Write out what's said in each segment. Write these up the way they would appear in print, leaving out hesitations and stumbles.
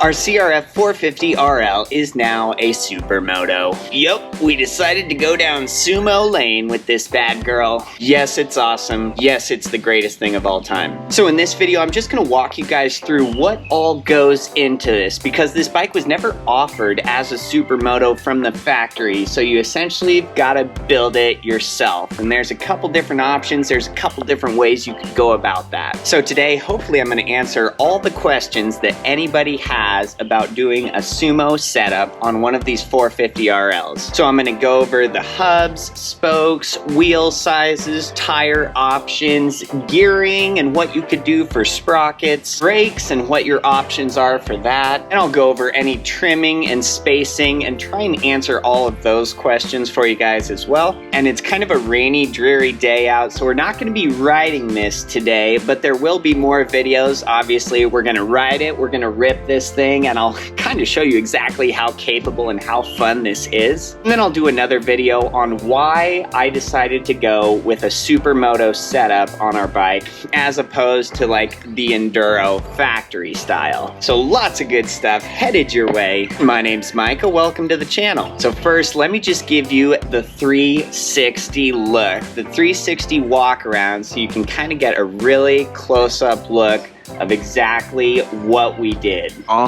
Our CRF450RL is now a Supermoto. Yup, we decided to go down Sumo lane with this bad girl. Yes, it's awesome. Yes, it's the greatest thing of all time. So in this video, I'm just gonna walk you guys through what all goes into this, because this bike was never offered as a Supermoto from the factory, so you essentially gotta build it yourself. And there's a couple different options, there's a couple different ways you could go about that. So today, hopefully I'm gonna answer all the questions that anybody has about doing a Sumo setup on one of these 450RLs. So I'm going to go over the hubs, spokes, wheel sizes, tire options, gearing, and what you could do for sprockets, brakes, and what your options are for that. And I'll go over any trimming and spacing and try and answer all of those questions for you guys as well. And it's kind of a rainy, dreary day out, so we're not going to be riding this today, but there will be more videos. Obviously, we're going to ride it, we're going to rip this thing, and I'll kind of show you exactly how capable and how fun this is. And then I'll do another video on why I decided to go with a Supermoto setup on our bike as opposed to like the Enduro factory style. So lots of good stuff headed your way. My name's Micah, welcome to the channel. So first, let me just give you the 360 look, the 360 walk around, so you can kind of get a really close-up look of exactly what we did. All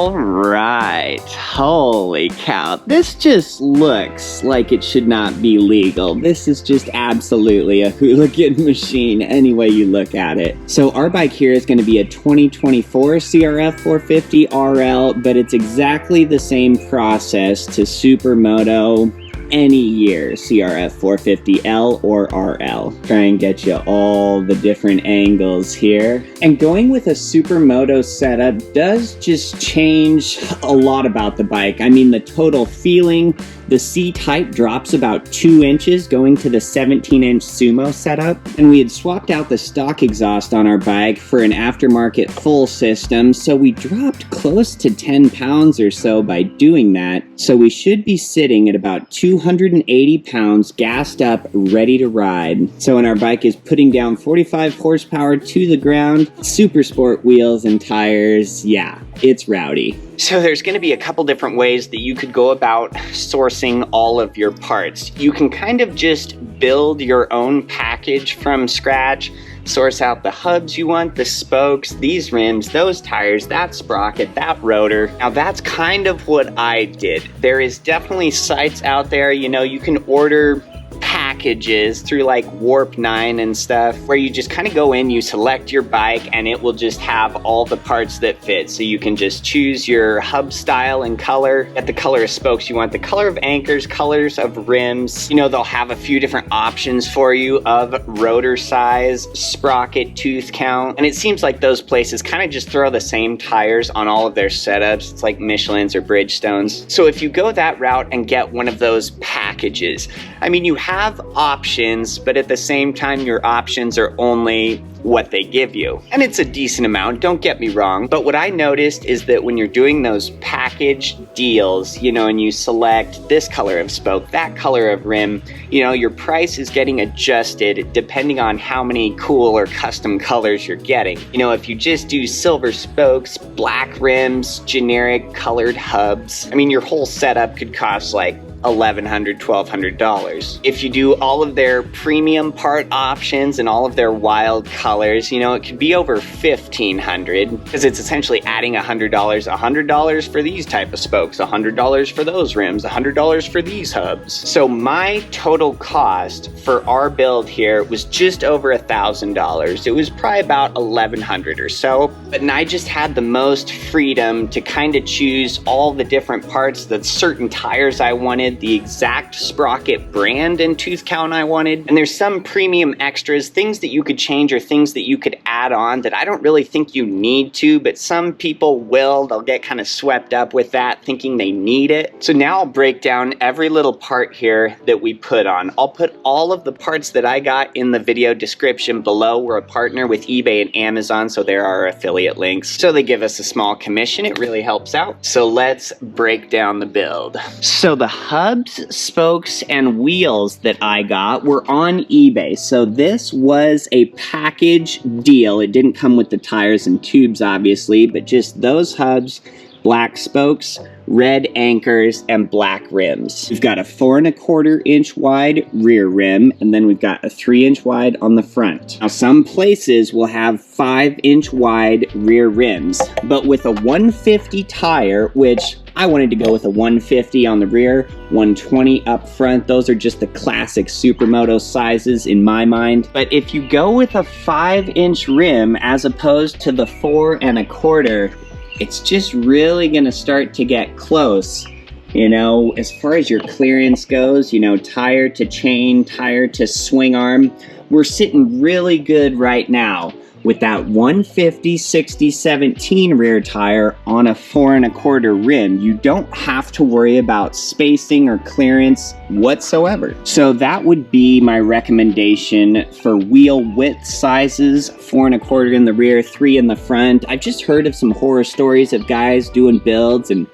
right, holy cow. This just looks like it should not be legal. This is just absolutely a hooligan machine any way you look at it. So our bike here is going to be a 2024 CRF450RL, but it's exactly the same process to Supermoto any year, CRF450L or RL. Try and get you all the different angles here. And going with a Supermoto setup does just change a lot about the bike. I mean, the total feeling, the seat height drops about 2 inches going to the 17-inch Sumo setup. And we had swapped out the stock exhaust on our bike for an aftermarket full system, so we dropped close to 10 pounds or so by doing that. So we should be sitting at about 280 pounds gassed up, ready to ride. So when our bike is putting down 45 horsepower to the ground, super sport wheels and tires, yeah, it's rowdy. So there's going to be a couple different ways that you could go about sourcing all of your parts. You can kind of just build your own package from scratch, source out the hubs you want, the spokes, these rims, those tires, that sprocket, that rotor. Now that's kind of what I did. There is definitely sites out there, you know, you can order packages through like Warp 9 and stuff, where you just kind of go in, you select your bike, and it will just have all the parts that fit. So you can just choose your hub style and color, get the color of spokes you want, the color of anchors, colors of rims. You know, they'll have a few different options for you of rotor size, sprocket, tooth count, and it seems like those places kind of just throw the same tires on all of their setups. It's like Michelin's or Bridgestones. So if you go that route and get one of those packages, I mean, you have options, but at the same time, your options are only what they give you. And it's a decent amount, don't get me wrong, but what I noticed is that when you're doing those package deals, you know, and you select this color of spoke, that color of rim, you know, your price is getting adjusted depending on how many cool or custom colors you're getting. You know, if you just do silver spokes, black rims, generic colored hubs, I mean, your whole setup could cost like $1,100, $1,200. If you do all of their premium part options and all of their wild colors, you know, it could be over $1,500, because it's essentially adding $100 for these type of spokes, $100 for those rims, $100 for these hubs. So my total cost for our build here was just over $1,000. It was probably about $1,100 or so, but I just had the most freedom to kind of choose all the different parts, the certain tires I wanted, the exact sprocket brand and tooth count I wanted. And there's some premium extras, things that you could change or things that you could add on that I don't really think you need to, but some people will. They'll get kind of swept up with that, thinking they need it. So now I'll break down every little part here that we put on. I'll put all of the parts that I got in the video description below. We're a partner with eBay and Amazon, so there are affiliate links. So they give us a small commission. It really helps out. So let's break down the build. So the hub hubs, spokes, and wheels that I got were on eBay. So this was a package deal. It didn't come with the tires and tubes, obviously, but just those hubs, black spokes, red anchors, and black rims. We've got a 4¼ inch wide rear rim, and then we've got a 3-inch wide on the front. Now, some places will have 5-inch wide rear rims, but with a 150 tire, which I wanted to go with a 150 on the rear, 120 up front. Those are just the classic Supermoto sizes in my mind. But if you go with a 5-inch rim as opposed to the 4¼ it's just really gonna start to get close, you know, as far as your clearance goes, you know, tire to chain, tire to swing arm. We're sitting really good right now with that 150 60/17 rear tire on a 4¼ rim. You don't have to worry about spacing or clearance whatsoever. So that would be my recommendation for wheel width sizes: 4¼ in the rear, 3 in the front. I've just heard of some horror stories of guys doing builds and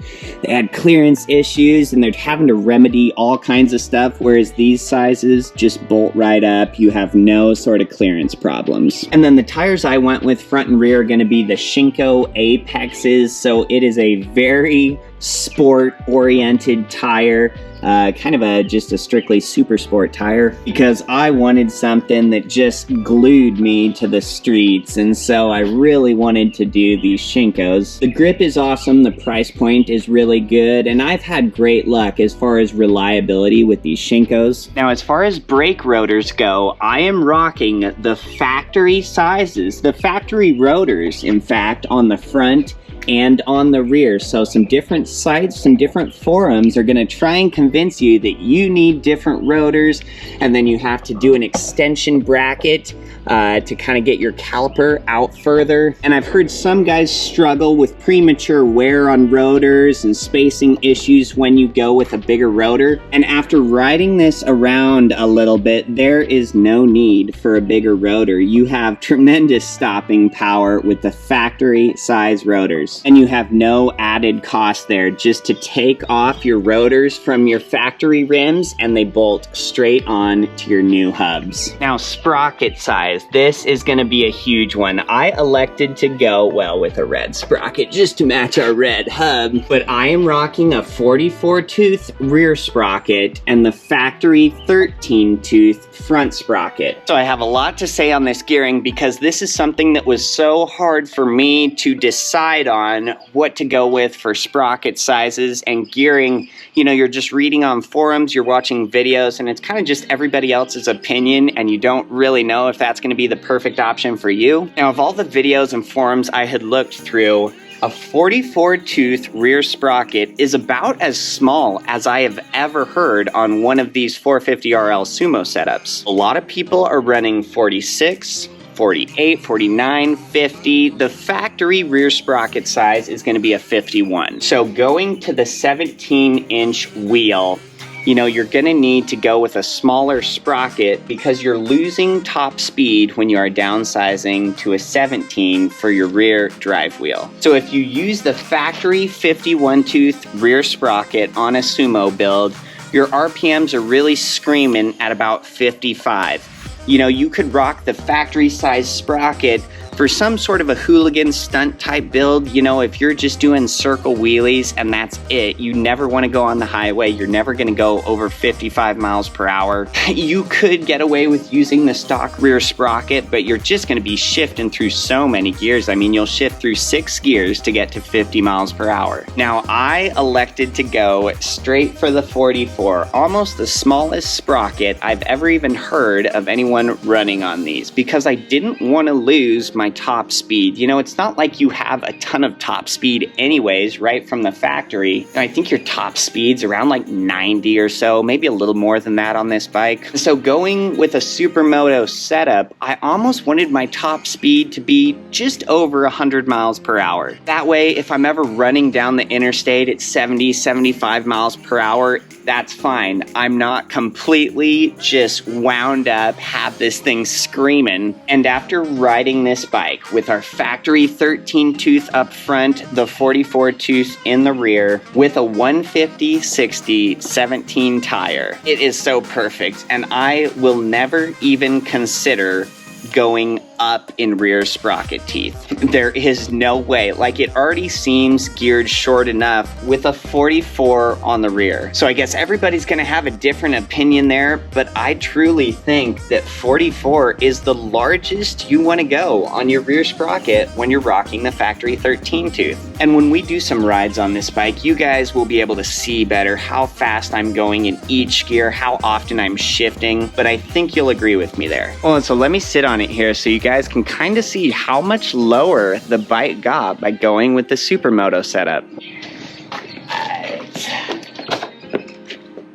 they had clearance issues and they're having to remedy all kinds of stuff, whereas these sizes just bolt right up. You have no sort of clearance problems. And then the tires I went with front and rear are going to be the Shinko Apexes, so it is a very sport-oriented tire, kind of just a strictly super sport tire, because I wanted something that just glued me to the streets, and so I really wanted to do these Shinkos. The grip is awesome, the price point is really good, and I've had great luck as far as reliability with these Shinkos. Now, as far as brake rotors go, I am rocking the factory sizes, the factory rotors, in fact, on the front and on the rear. So some different sites, some different forums are going to try and convince you that you need different rotors, and then you have to do an extension bracket to kind of get your caliper out further. And I've heard some guys struggle with premature wear on rotors and spacing issues when you go with a bigger rotor. And after riding this around a little bit, there is no need for a bigger rotor. You have tremendous stopping power with the factory size rotors, and you have no added cost there just to take off your rotors from your factory rims and they bolt straight on to your new hubs. Now, sprocket size. This is going to be a huge one. I elected to go, well, with a red sprocket just to match our red hub, but I am rocking a 44-tooth rear sprocket and the factory 13-tooth front sprocket. So I have a lot to say on this gearing because this is something that was so hard for me to decide on what to go with for sprocket sizes and gearing. You know, you're just reading on forums, you're watching videos, and it's kind of just everybody else's opinion, and you don't really know if that's going to be the perfect option for you. Now, of all the videos and forums I had looked through, a 44-tooth rear sprocket is about as small as I have ever heard on one of these 450RL Sumo setups. A lot of people are running 46, 48, 49, 50. The factory rear sprocket size is going to be a 51. So going to the 17-inch wheel, you know, you're going to need to go with a smaller sprocket because you're losing top speed when you are downsizing to a 17 for your rear drive wheel. So if you use the factory 51-tooth rear sprocket on a Sumo build, your RPMs are really screaming at about 55. You know, you could rock the factory size sprocket for some sort of a hooligan stunt type build. You know, if you're just doing circle wheelies and that's it, you never want to go on the highway, you're never going to go over 55 miles per hour. You could get away with using the stock rear sprocket, but you're just going to be shifting through so many gears. I mean, you'll shift through 6 gears to get to 50 miles per hour. Now, I elected to go straight for the 44, almost the smallest sprocket I've ever even heard of anyone running on these, because I didn't want to lose my top speed. You know, it's not like you have a ton of top speed anyways, right from the factory. And I think your top speed's around like 90 or so, maybe a little more than that on this bike. So going with a Supermoto setup, I almost wanted my top speed to be just over 100 miles per hour. That way, if I'm ever running down the interstate at 70, 75 miles per hour, that's fine. I'm not completely just wound up, have this thing screaming. And after riding this bike with our factory 13 tooth up front, the 44 tooth in the rear, with a 150/60/17 tire. It is so perfect, and I will never even consider going up in rear sprocket teeth. There is no way. Like, it already seems geared short enough with a 44 on the rear. So I guess everybody's gonna have a different opinion there, but I truly think that 44 is the largest you wanna go on your rear sprocket when you're rocking the factory 13 tooth. And when we do some rides on this bike, you guys will be able to see better how fast I'm going in each gear, how often I'm shifting, but I think you'll agree with me there. Well, so let me sit on it here so you guys can kind of see how much lower the bike got by going with the Supermoto setup.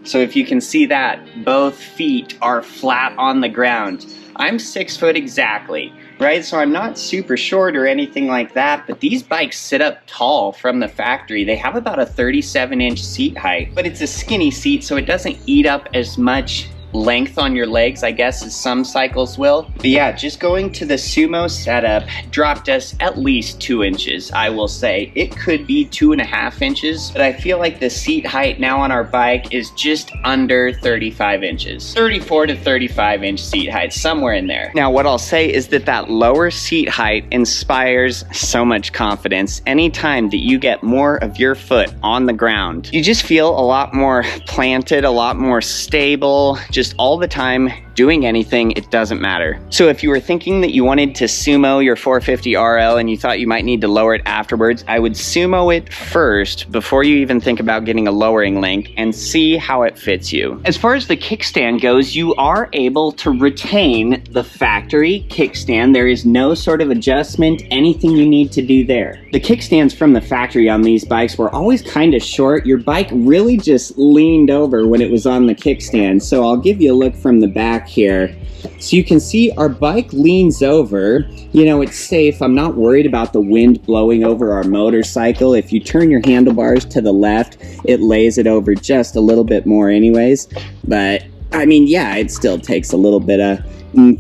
So if you can see that, both feet are flat on the ground. I'm 6 foot exactly, right? So I'm not super short or anything like that, but these bikes sit up tall from the factory. They have about a 37-inch seat height, but it's a skinny seat, so it doesn't eat up as much length on your legs, I guess, as some cycles will. But yeah, just going to the Sumo setup dropped us at least 2 inches, I will say. It could be 2.5 inches, but I feel like the seat height now on our bike is just under 35 inches. 34 to 35 inch seat height, somewhere in there. Now, what I'll say is that that lower seat height inspires so much confidence. Anytime that you get more of your foot on the ground, you just feel a lot more planted, a lot more stable, just all the time doing anything, it doesn't matter. So if you were thinking that you wanted to Sumo your 450RL and you thought you might need to lower it afterwards, I would Sumo it first before you even think about getting a lowering link and see how it fits you. As far as the kickstand goes, you are able to retain the factory kickstand. There is no sort of adjustment, anything you need to do there. The kickstands from the factory on these bikes were always kind of short. Your bike really just leaned over when it was on the kickstand. So I'll give you a look from the back here. So you can see our bike leans over. You know, it's safe. I'm not worried about the wind blowing over our motorcycle. If you turn your handlebars to the left, it lays it over just a little bit more anyways. But I mean, yeah, it still takes a little bit of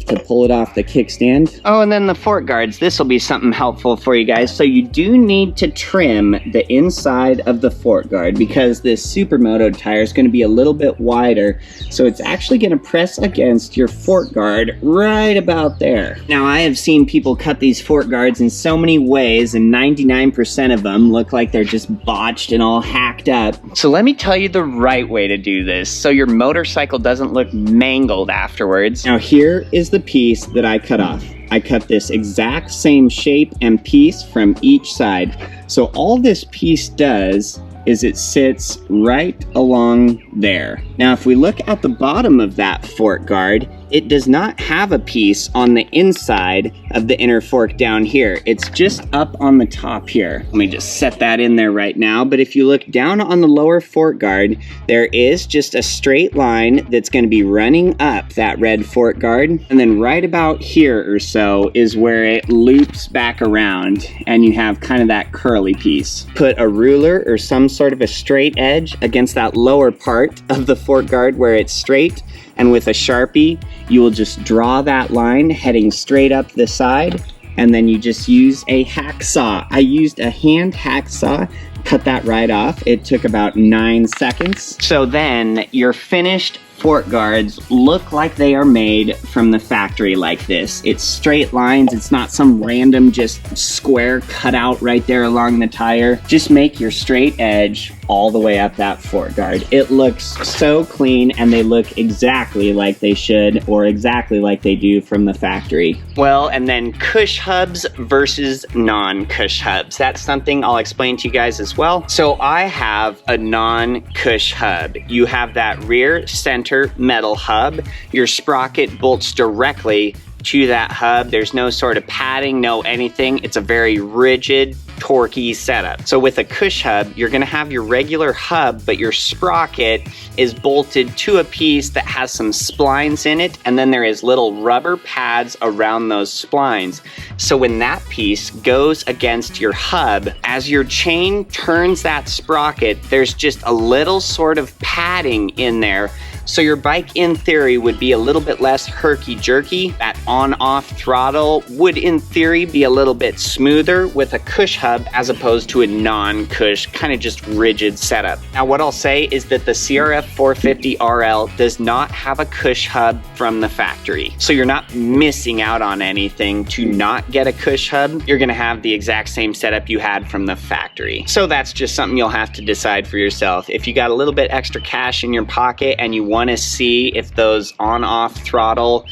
to pull it off the kickstand. Oh, and then the fork guards. This will be something helpful for you guys. So you do need to trim the inside of the fork guard because this Supermoto tire is going to be a little bit wider. So it's actually going to press against your fork guard right about there. Now, I have seen people cut these fork guards in so many ways, and 99% of them look like they're just botched and all hacked up. So let me tell you the right way to do this so your motorcycle doesn't look mangled afterwards. Now, here is the piece that I cut off. I cut this exact same shape and piece from each side. So all this piece does is it sits right along there. Now, if we look at the bottom of that fork guard, it does not have a piece on the inside of the inner fork down here. It's just up on the top here. Let me just set that in there right now. But if you look down on the lower fork guard, there is just a straight line that's going to be running up that red fork guard. And then right about here or so is where it loops back around and you have kind of that curly piece. Put a ruler or some sort of a straight edge against that lower part of the fork guard where it's straight, and with a Sharpie, you will just draw that line heading straight up the side, and then you just use a hacksaw. I used a hand hacksaw, cut that right off. It took about 9 seconds. So then your finished fork guards look like they are made from the factory like this. It's straight lines. It's not some random just square cutout right there along the tire. Just make your straight edge all the way up that fork guard. It looks so clean, and they look exactly like they should, or exactly like they do from the factory. Well, and then Kush Hubs versus non-Kush Hubs. That's something I'll explain to you guys as well. So I have a non-Kush hub. You have that rear center metal hub. Your sprocket bolts directly to that hub. There's no sort of padding, no anything. It's a very rigid, torquey setup. So with a Kush hub, you're gonna have your regular hub, but your sprocket is bolted to a piece that has some splines in it, and then there is little rubber pads around those splines. So when that piece goes against your hub, as your chain turns that sprocket, there's just a little sort of padding in there So your bike in theory would be a little bit less herky-jerky. That on-off throttle would in theory be a little bit smoother with a Kush hub as opposed to a non-Kush, kind of just rigid setup. Now what I'll say is that the CRF450RL does not have a Kush hub from the factory. So you're not missing out on anything to not get a Kush hub. You're gonna have the exact same setup you had from the factory. So that's just something you'll have to decide for yourself. If you got a little bit extra cash in your pocket and you want to see if those on-off throttle,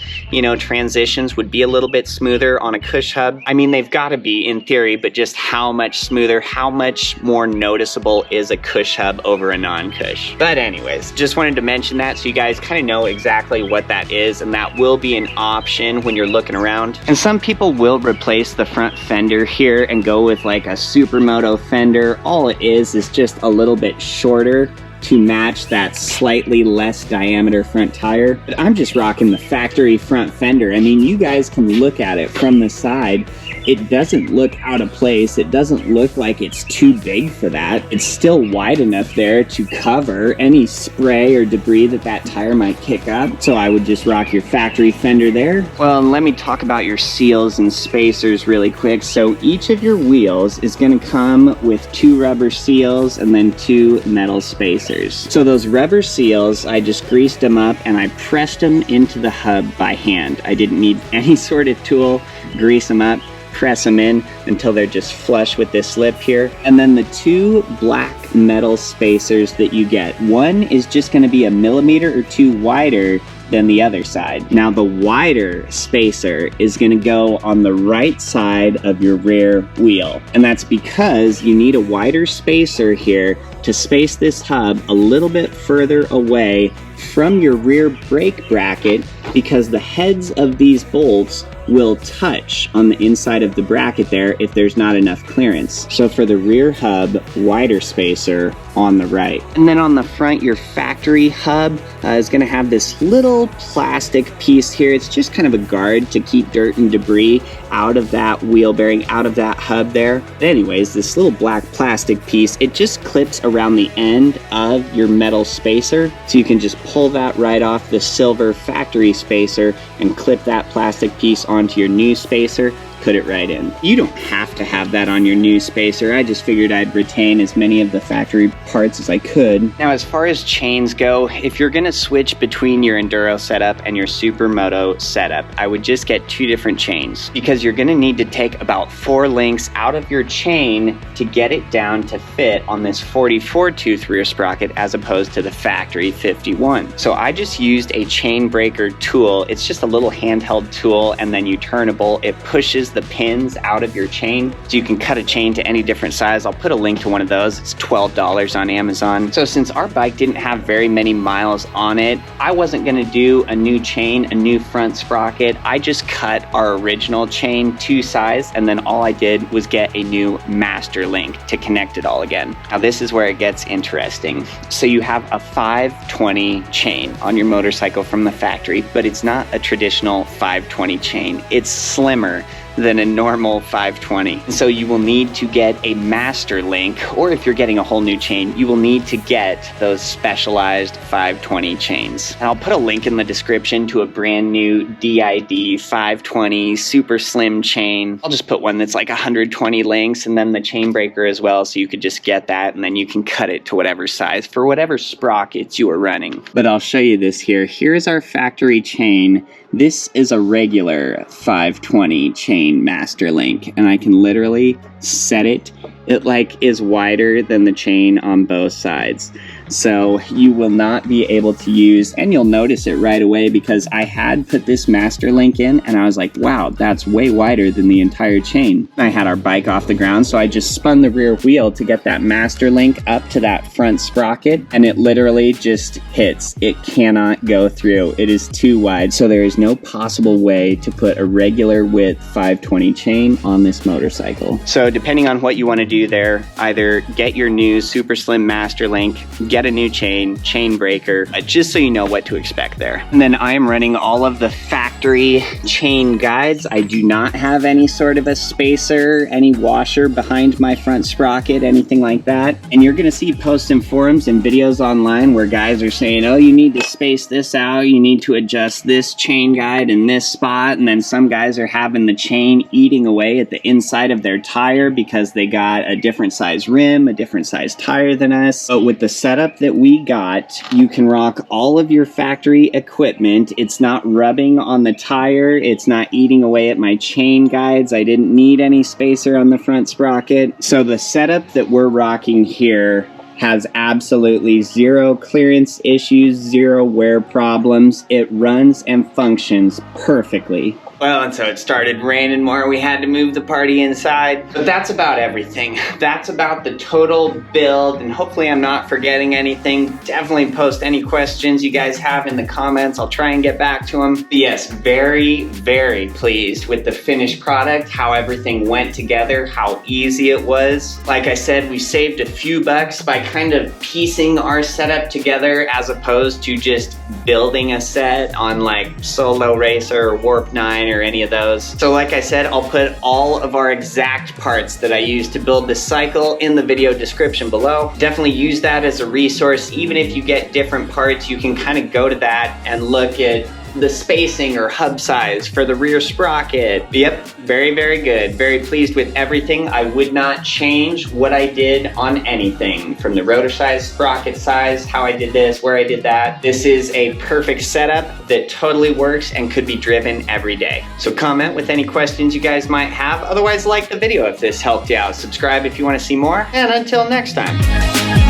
transitions would be a little bit smoother on a Kush hub, I mean, they've got to be in theory, but just how much smoother, how much more noticeable is a Kush hub over a non-Kush? But anyways, just wanted to mention that so you guys kind of know exactly what that is, and that will be an option when you're looking around. And some people will replace the front fender here and go with like a Supermoto fender. All it is just a little bit shorter to match that slightly less diameter front tire. But I'm just rocking the factory front fender. I mean, you guys can look at it from the side. It doesn't look out of place. It doesn't look like it's too big for that. It's still wide enough there to cover any spray or debris that tire might kick up. So I would just rock your factory fender there. Well, and let me talk about your seals and spacers really quick. So each of your wheels is gonna come with 2 rubber seals and then 2 metal spacers. So those rubber seals, I just greased them up and I pressed them into the hub by hand. I didn't need any sort of tool. Grease them up, press them in until they're just flush with this lip here. And then the 2 black metal spacers that you get, one is just going to be 1 millimeter or 2 wider than the other side. Now the wider spacer is going to go on the right side of your rear wheel, and that's because you need a wider spacer here to space this hub a little bit further away from your rear brake bracket, because the heads of these bolts will touch on the inside of the bracket there if there's not enough clearance. So for the rear hub, wider spacer on the right. And then on the front, your factory hub is going to have this little plastic piece here. It's just kind of a guard to keep dirt and debris out of that wheel bearing, out of that hub there. But anyways, this little black plastic piece, it just clips around the end of your metal spacer. So you can just pull that right off the silver factory spacer and clip that plastic piece onto your new spacer, put it right in. You don't have to have that on your new spacer. I just figured I'd retain as many of the factory parts as I could. Now, as far as chains go, if you're gonna switch between your Enduro setup and your Supermoto setup, I would just get 2 different chains, because you're gonna need to take about 4 links out of your chain to get it down to fit on this 44 tooth rear sprocket as opposed to the factory 51. So I just used a chain breaker tool. It's just a little handheld tool, and then you turnable. It pushes the pins out of your chain, so you can cut a chain to any different size. I'll put a link to one of those. It's $12 on Amazon. So since our bike didn't have very many miles on it, I wasn't gonna do a new chain, a new front sprocket. I just cut our original chain 2 size, and then all I did was get a new master link to connect it all again. Now this is where it gets interesting. So you have a 520 chain on your motorcycle from the factory, but it's not a traditional 520 chain. It's slimmer than a normal 520. So you will need to get a master link, or if you're getting a whole new chain, you will need to get those specialized 520 chains. And I'll put a link in the description to a brand new DID 520 super slim chain. I'll just put one that's like 120 links, and then the chain breaker as well, so you could just get that and then you can cut it to whatever size for whatever sprockets you are running. But I'll show you this here. Here's our factory chain. This is a regular 520 chain master link, and I can literally set it. It like is wider than the chain on both sides. So you will not be able to use, and you'll notice it right away, because I had put this master link in and I was like, wow, that's way wider than the entire chain. I had our bike off the ground, so I just spun the rear wheel to get that master link up to that front sprocket, and it literally just hits. It cannot go through. It is too wide, so there is no possible way to put a regular width 520 chain on this motorcycle. So depending on what you want to do there, either get your new super slim master link, get a new chain breaker, just so you know what to expect there. And then I am running all of the factory chain guides. I do not have any sort of a spacer, any washer behind my front sprocket, anything like that. And you're gonna see posts in forums and videos online where guys are saying, oh, you need to space this out, you need to adjust this chain guide in this spot, and then some guys are having the chain eating away at the inside of their tire because they got a different size rim, a different size tire than us. But with the setup that we got, you can rock all of your factory equipment. It's not rubbing on the tire, it's not eating away at my chain guides. I didn't need any spacer on the front sprocket. So the setup that we're rocking here has absolutely zero clearance issues, zero wear problems. It runs and functions perfectly. Well, and so it started raining more. We had to move the party inside. But that's about everything. That's about the total build, and hopefully I'm not forgetting anything. Definitely post any questions you guys have in the comments. I'll try and get back to them. But yes, very, very pleased with the finished product, how everything went together, how easy it was. Like I said, we saved a few bucks by kind of piecing our setup together as opposed to just building a set on like Solo Racer or Warp 9 or any of those. So like I said, I'll put all of our exact parts that I used to build this cycle in the video description below. Definitely use that as a resource. Even if you get different parts, you can kind of go to that and look at the spacing or hub size for the rear sprocket. Yep, very, very good. Very pleased with everything. I would not change what I did on anything, from the rotor size, sprocket size, how I did this, where I did that. This is a perfect setup that totally works and could be driven every day. So comment with any questions you guys might have. Otherwise, like the video if this helped you out. Subscribe if you want to see more. And until next time.